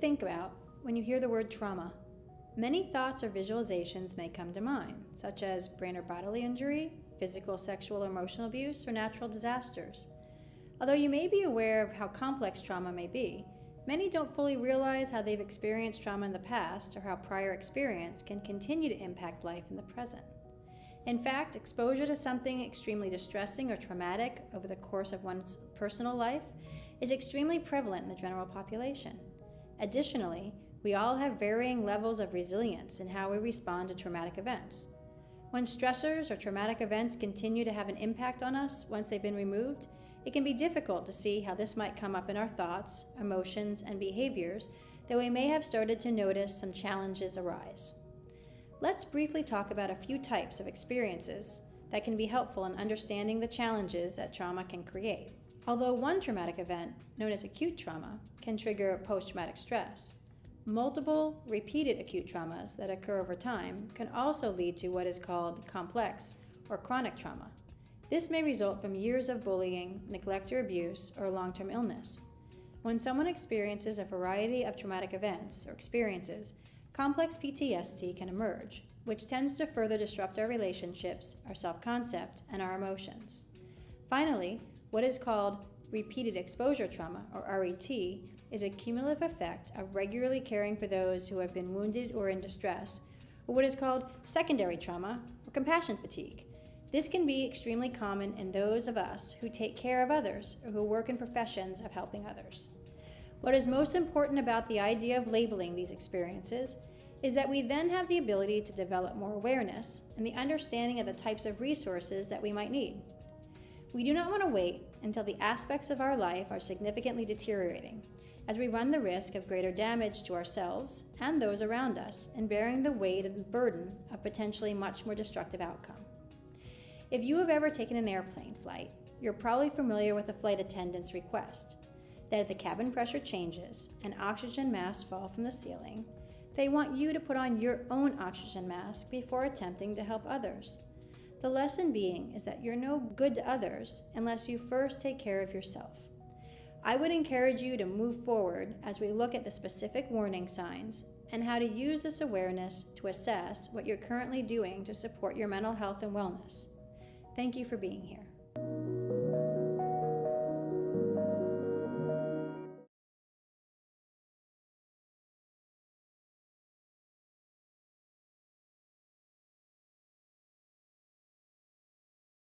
think about when you hear the word trauma? Many thoughts or visualizations may come to mind, such as brain or bodily injury, physical, sexual, or emotional abuse, or natural disasters. Although you may be aware of how complex trauma may be, many don't fully realize how they've experienced trauma in the past or how prior experience can continue to impact life in the present. In fact, exposure to something extremely distressing or traumatic over the course of one's personal life is extremely prevalent in the general population. Additionally, we all have varying levels of resilience in how we respond to traumatic events. When stressors or traumatic events continue to have an impact on us once they've been removed, it can be difficult to see how this might come up in our thoughts, emotions, and behaviors that we may have started to notice some challenges arise. Let's briefly talk about a few types of experiences that can be helpful in understanding the challenges that trauma can create. Although one traumatic event, known as acute trauma, can trigger post-traumatic stress, multiple, repeated acute traumas that occur over time can also lead to what is called complex or chronic trauma. This may result from years of bullying, neglect or abuse, or long-term illness. When someone experiences a variety of traumatic events or experiences, complex PTSD can emerge, which tends to further disrupt our relationships, our self-concept, and our emotions. Finally, what is called repeated exposure trauma, or RET, is a cumulative effect of regularly caring for those who have been wounded or in distress, or what is called secondary trauma, or compassion fatigue. This can be extremely common in those of us who take care of others or who work in professions of helping others. What is most important about the idea of labeling these experiences is that we then have the ability to develop more awareness and the understanding of the types of resources that we might need. We do not want to wait until the aspects of our life are significantly deteriorating, as we run the risk of greater damage to ourselves and those around us in bearing the weight and burden of potentially much more destructive outcome. If you have ever taken an airplane flight, you're probably familiar with the flight attendant's request that if the cabin pressure changes and oxygen masks fall from the ceiling, they want you to put on your own oxygen mask before attempting to help others. The lesson being is that you're no good to others unless you first take care of yourself. I would encourage you to move forward as we look at the specific warning signs and how to use this awareness to assess what you're currently doing to support your mental health and wellness. Thank you for being here.